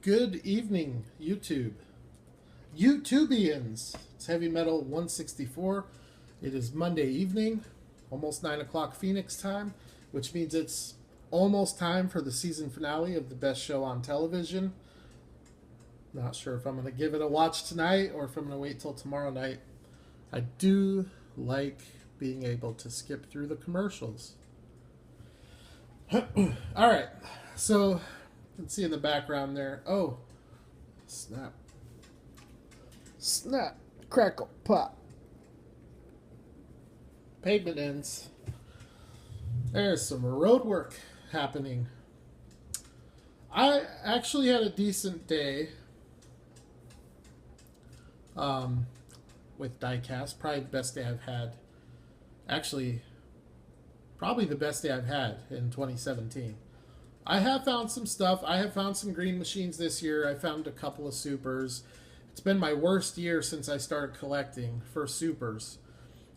Good evening, YouTube. YouTubians. It's Heavy Metal 164. It is Monday evening, almost 9 o'clock Phoenix time, which means it's almost time for the season finale of the best show on television. Not sure if I'm going to give it a watch tonight or if I'm going to wait till tomorrow night. I do like being able to skip through the commercials. Alright, so you can see in the background there. Oh, snap. Snap, crackle, pop. Pavement ends. There's some road work happening. I actually had a decent day with diecast. Probably the best day I've had. Actually, probably the best day I've had in 2017. I have found some stuff. I have found some green machines this year. I found a couple of supers. It's been my worst year since I started collecting for supers.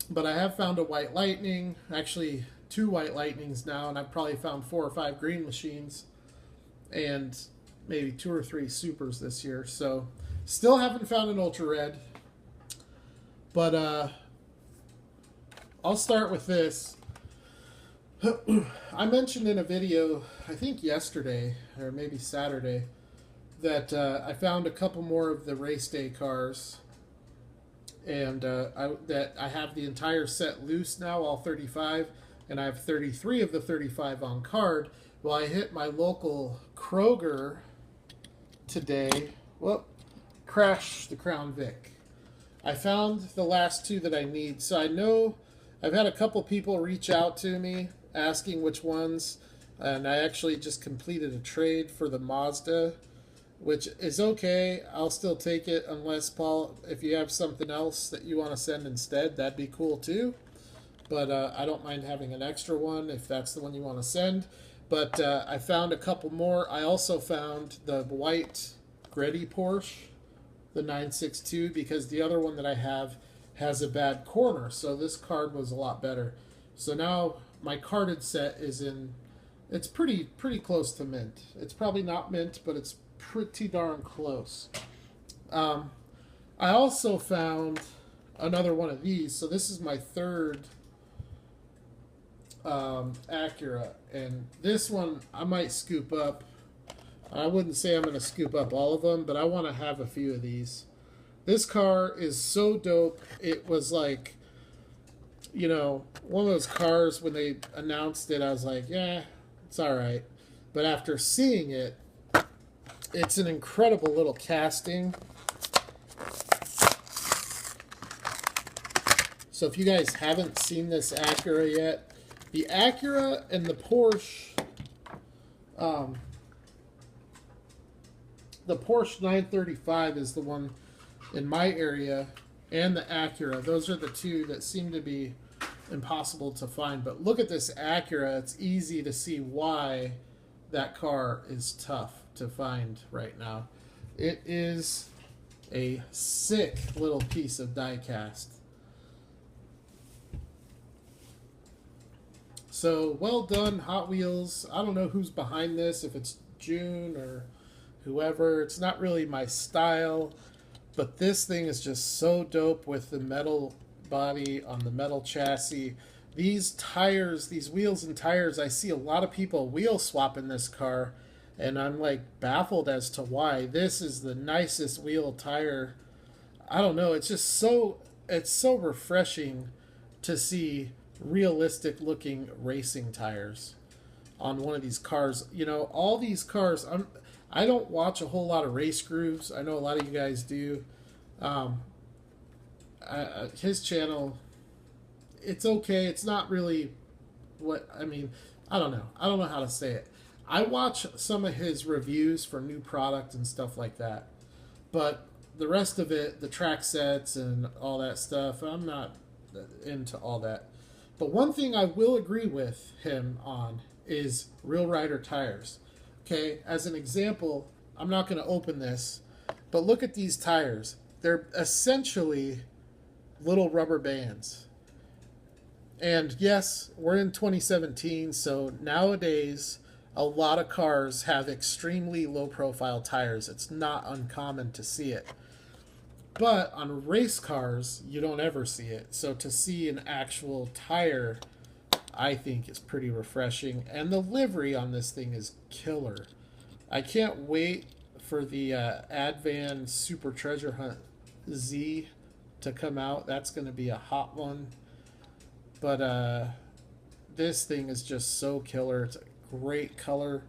But I have found a white lightning, actually two white lightnings now, and I've probably found 4 or 5 green machines and maybe 2 or 3 supers this year. So still haven't found an ultra red. But I'll start with this. I mentioned in a video, I think yesterday or maybe Saturday, that I found a couple more of the race day cars, and that I have the entire set loose now, all 35, and I have 33 of the 35 on card. Well, I hit my local Kroger today. Whoop, crash the Crown Vic. I found the last 2 that I need, so I know I've had a couple people reach out to me asking which ones, and I actually just completed a trade for the Mazda, which is okay. I'll still take it unless, Paul, if you have something else that you want to send instead, that'd be cool too. But I don't mind having an extra one if that's the one you want to send. But I found a couple more. I also found the white Greddy Porsche, the 962, because the other one that I have has a bad corner. So this card was a lot better. So now my carded set is in, it's pretty close to mint. It's probably not mint, but it's pretty darn close. I also found another one of these. So this is my third Acura, and this one I might scoop up. I wouldn't say I'm going to scoop up all of them, but I want to have a few of these. This car is so dope. It was like, you know, one of those cars when they announced it, I was like, yeah, it's all right. But after seeing it, it's an incredible little casting. So if you guys haven't seen this Acura yet, the Acura and the Porsche, the Porsche 935 is the one in my area, and the Acura. Those are the 2 that seem to be impossible to find. But look at this Acura. It's easy to see why that car is tough to find right now. It is a sick little piece of diecast. So well done, Hot Wheels. I don't know who's behind this, if it's June or whoever. It's not really my style, but this thing is just so dope with the metal body on the metal chassis. These tires, these wheels and tires, I see a lot of people wheel swapping this car, and I'm like baffled as to why. This is the nicest wheel tire. I don't know, it's just so, it's so refreshing to see realistic looking racing tires on one of these cars. You know, all these cars, I don't watch a whole lot of race grooves. I know a lot of you guys do. His channel, it's okay. It's not really what, I mean, I don't know. I don't know how to say it. I watch some of his reviews for new product and stuff like that. But the rest of it, the track sets and all that stuff, I'm not into all that. But one thing I will agree with him on is Real Rider tires. Okay, as an example, I'm not going to open this, but look at these tires. They're essentially little rubber bands. And yes, we're in 2017, so nowadays A lot of cars have extremely low profile tires. It's not uncommon to see it. But on race cars, you don't ever see it. So to see an actual tire, I think is pretty refreshing. And the livery on this thing is killer. I can't wait for the Advan Super Treasure Hunt Z to come out. That's going to be a hot one. But this thing is just so killer. It's a great color,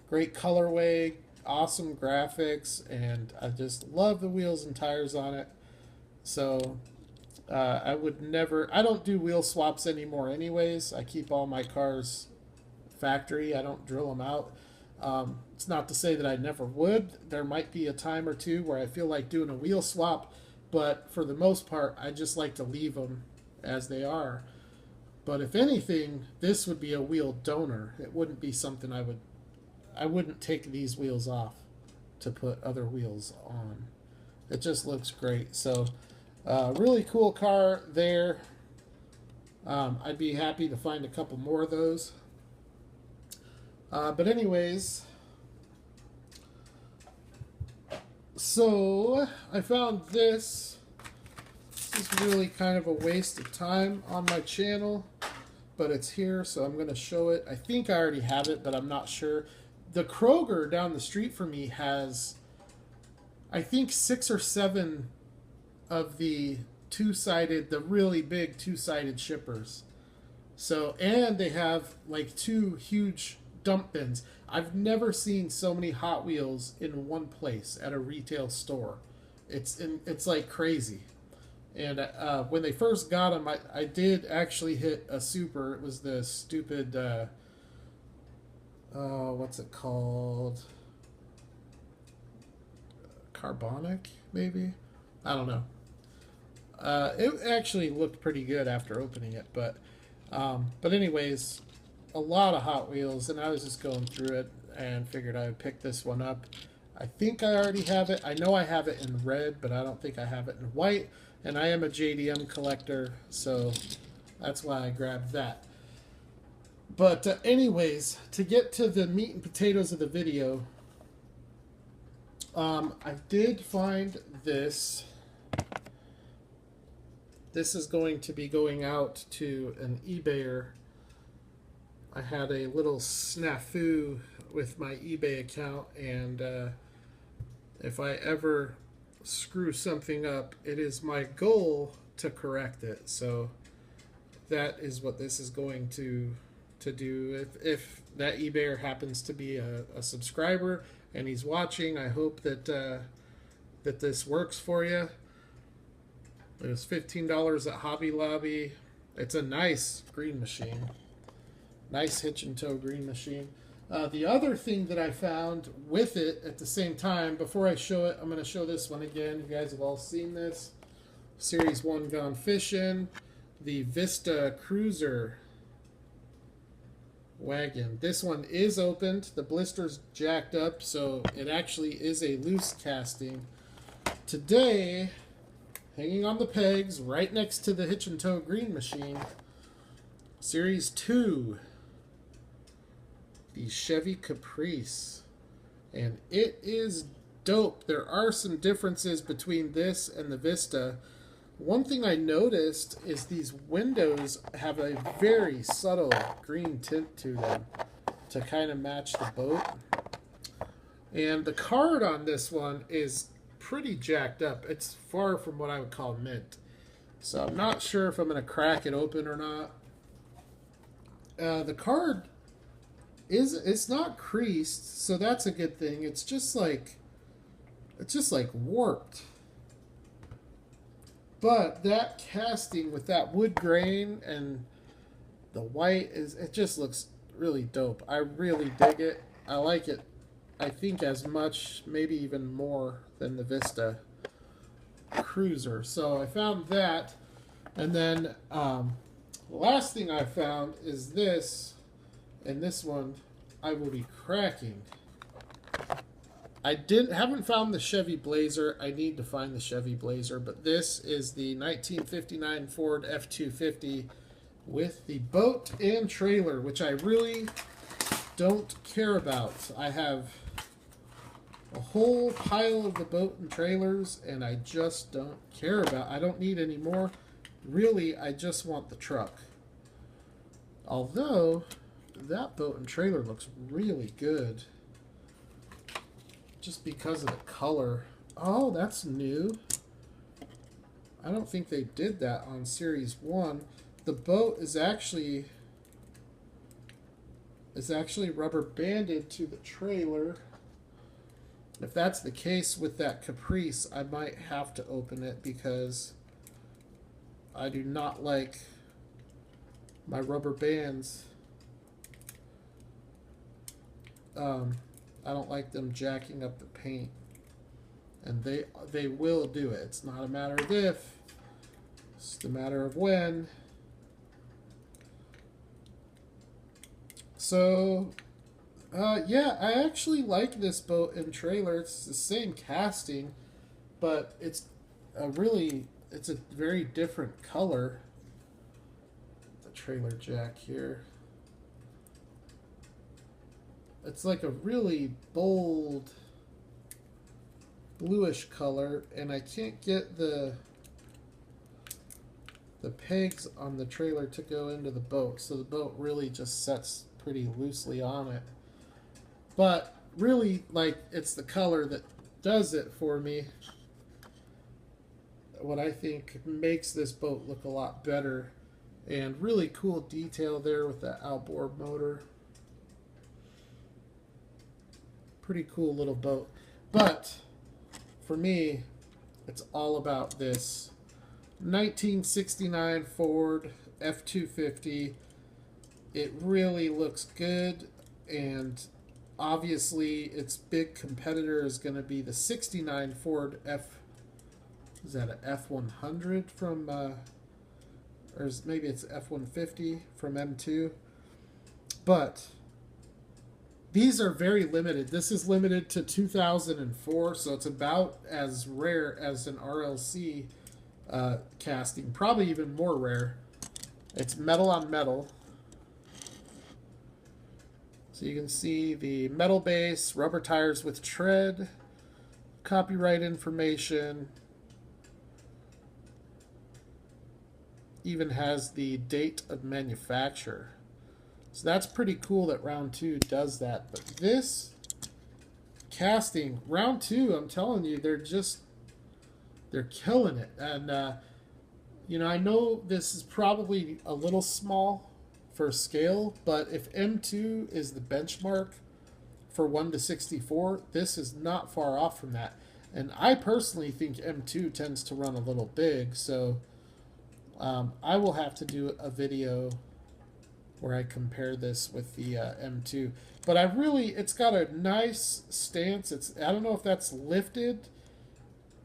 great colorway, awesome graphics, and I just love the wheels and tires on it. So I would never, I don't do wheel swaps anymore anyways. I keep all my cars factory. I don't drill them out. It's not to say that I never would. There might be a time or two where I feel like doing a wheel swap, but for the most part, I just like to leave them as they are. But if anything, this would be a wheel donor. It wouldn't be something I wouldn't take these wheels off to put other wheels on. It just looks great. So, really cool car there. I'd be happy to find a couple more of those. But anyways, so I found this. This is really kind of a waste of time on my channel, but it's here, so I'm going to show it. I think I already have it, but I'm not sure. The Kroger down the street from me has, I think, 6 or 7 of the two-sided, the really big two-sided shippers. So, and they have like 2 huge dump bins. I've never seen so many Hot Wheels in one place at a retail store. It's like crazy. And when they first got them, I did actually hit a super. It was the stupid, what's it called? Carbonic, maybe? I don't know. It actually looked pretty good after opening it, but anyways, a lot of Hot Wheels, and I was just going through it and figured I would pick this one up. I think I already have it. I know I have it in red, but I don't think I have it in white. And I am a JDM collector, so that's why I grabbed that. But anyways, to get to the meat and potatoes of the video, I did find this. This is going to be going out to an eBayer. I had a little snafu with my eBay account, and if I ever screw something up, it is my goal to correct it. So that is what this is going to do. If that eBayer happens to be a subscriber and he's watching, I hope that that this works for you. It was $15 at Hobby Lobby. It's a nice green machine. Nice hitch and tow green machine. The other thing that I found with it at the same time, before I show it, I'm going to show this one again. You guys have all seen this. Series 1 Gone Fishing. The Vista Cruiser wagon. This one is opened. The blister's jacked up, so it actually is a loose casting. Today, hanging on the pegs right next to the hitch and tow green machine, Series 2. The Chevy Caprice, and it is dope. There are some differences between this and the Vista. One thing I noticed is these windows have a very subtle green tint to them to kind of match the boat. And the card on this one is pretty jacked up. It's far from what I would call mint. So I'm not sure if I'm going to crack it open or not. The card it's not creased, so that's a good thing. It's just like warped. But that casting with that wood grain and the white it just looks really dope. I really dig it. I like it, I think, as much, maybe even more than the Vista Cruiser. So I found that, and then the last thing I found is this. And this one I will be cracking. I haven't found the Chevy Blazer. I need to find the Chevy Blazer, but this is the 1959 Ford F-250 with the boat and trailer, which I really don't care about. I have a whole pile of the boat and trailers, and I just don't care about. I don't need any more. Really, I just want the truck. Although, that boat and trailer looks really good. Just because of the color. Oh, that's new. I don't think they did that on Series 1. The boat is actually rubber banded to the trailer. If that's the case with that Caprice, I might have to open it because I do not like my rubber bands. I don't like them jacking up the paint. And they will do it. It's not a matter of if, it's a matter of when. So, yeah, I actually like this boat and trailer. It's the same casting, but it's a very different color. The trailer jack here. It's like a really bold bluish color, and I can't get the pegs on the trailer to go into the boat, so the boat really just sets pretty loosely on it. But really, like, it's the color that does it for me. What I think makes this boat look a lot better, and really cool detail there with that outboard motor. Pretty cool little boat. But for me, it's all about this 1969 Ford F-250. It really looks good, and obviously its big competitor is going to be the 69 Ford is that an F-100 from, maybe it's F-150 from M2. But these are very limited. This is limited to 2004, so it's about as rare as an RLC casting. Probably even more rare. It's metal on metal. So you can see the metal base, rubber tires with tread, copyright information, even has the date of manufacture. So that's pretty cool that Round 2 does that. But this casting, Round 2, I'm telling you, they're killing it. And, you know, I know this is probably a little small for scale, but if M2 is the benchmark for 1:64, this is not far off from that. And I personally think M2 tends to run a little big, so I will have to do a video where I compare this with the M2. But it's got a nice stance. I don't know if that's lifted,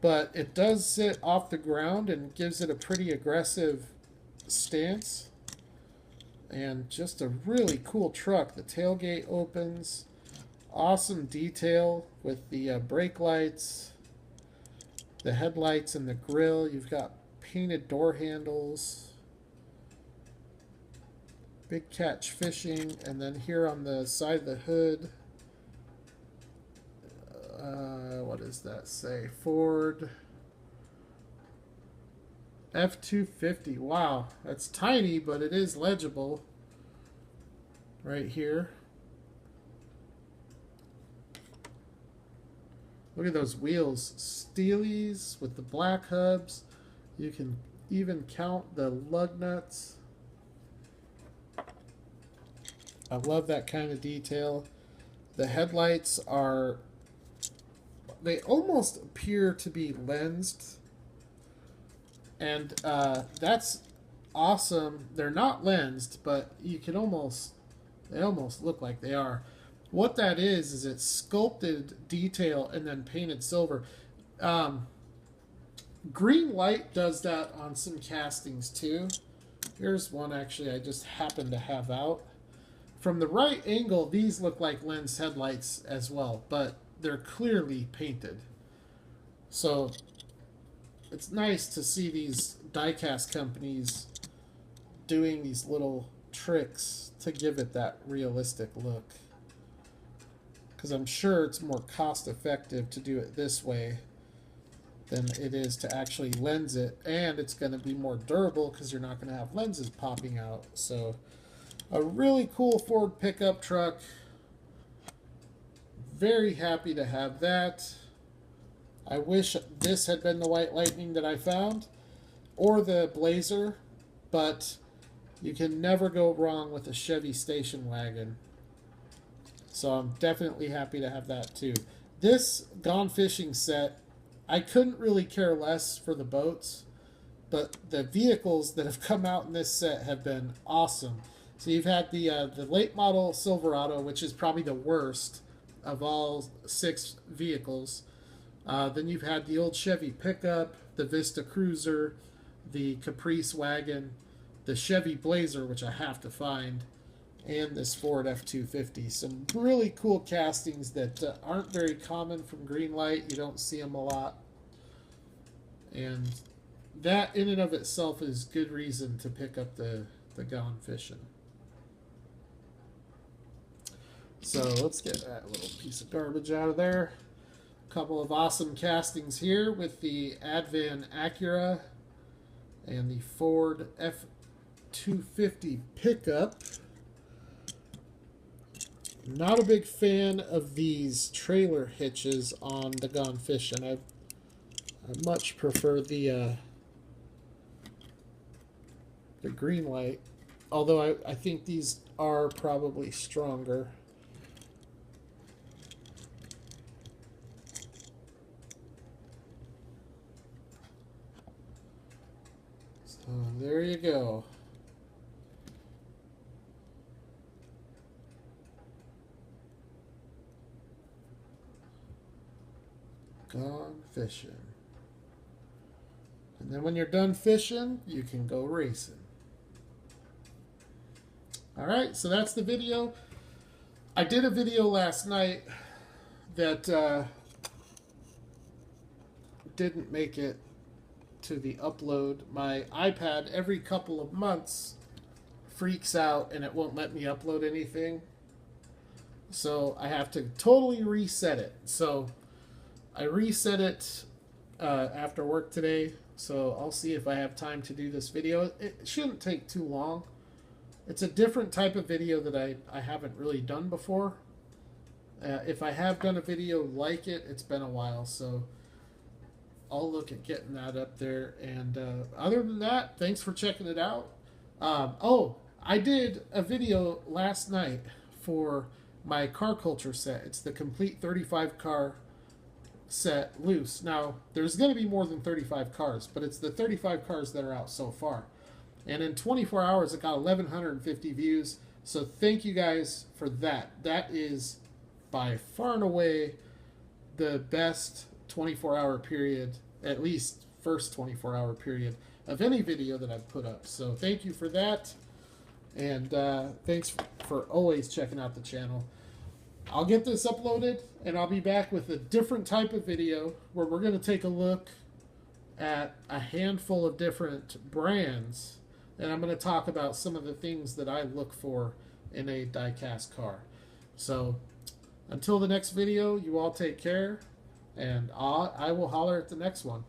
but it does sit off the ground and gives it a pretty aggressive stance. And just a really cool truck. The tailgate opens. Awesome detail with the brake lights, the headlights, and the grille. You've got painted door handles. Big Catch Fishing, and then here on the side of the hood, what does that say? Ford F-250. Wow, that's tiny, but it is legible right here. Look at those wheels. Steelies with the black hubs. You can even count the lug nuts. I love that kind of detail. The headlights they almost appear to be lensed. And that's awesome. They're not lensed, but they almost look like they are. What that is it's sculpted detail and then painted silver. Green light does that on some castings too. Here's one actually I just happen to have out. From the right angle, these look like lens headlights as well, but they're clearly painted. So it's nice to see these diecast companies doing these little tricks to give it that realistic look. because I'm sure it's more cost effective to do it this way than it is to actually lens it, and it's going to be more durable because you're not going to have lenses popping out. So a really cool Ford pickup truck. Very happy to have that. I wish this had been the White Lightning that I found, or the Blazer, but you can never go wrong with a Chevy station wagon. So I'm definitely happy to have that too. This Gone Fishing set, I couldn't really care less for the boats, but the vehicles that have come out in this set have been awesome. So you've had the late model Silverado, which is probably the worst of all 6 vehicles. Then you've had the old Chevy pickup, the Vista Cruiser, the Caprice wagon, the Chevy Blazer, which I have to find, and this Ford F-250. Some really cool castings that aren't very common from Greenlight. You don't see them a lot. And that in and of itself is good reason to pick up the Gone Fishing. So let's get that little piece of garbage out of there. A couple of awesome castings here with the Advan Acura and the Ford F-250 pickup. Not a big fan of these trailer hitches on the Gone Fishing. I much prefer the Greenlight, although I think these are probably stronger. So there you go. Gone Fishing. And then when you're done fishing, you can go racing. Alright, so that's the video. I did a video last night that didn't make it to the upload. My iPad every couple of months freaks out and it won't let me upload anything. So I have to totally reset it. So I reset it after work today. So I'll see if I have time to do this video. It shouldn't take too long. It's a different type of video that I haven't really done before. If I have done a video like it, it's been a while. So I'll look at getting that up there. And other than that, thanks for checking it out. Oh, I did a video last night for my car culture set. It's the complete 35 car set loose. Now, there's going to be more than 35 cars, but it's the 35 cars that are out so far. And in 24 hours, it got 1,150 views. So thank you guys for that. That is by far and away the best 24-hour period, at least first 24-hour period, of any video that I've put up. So thank you for that. And thanks for always checking out the channel. I'll get this uploaded, and I'll be back with a different type of video where we're going to take a look at a handful of different brands, and I'm going to talk about some of the things that I look for in a die-cast car. So until the next video, you all take care, and I will holler at the next one.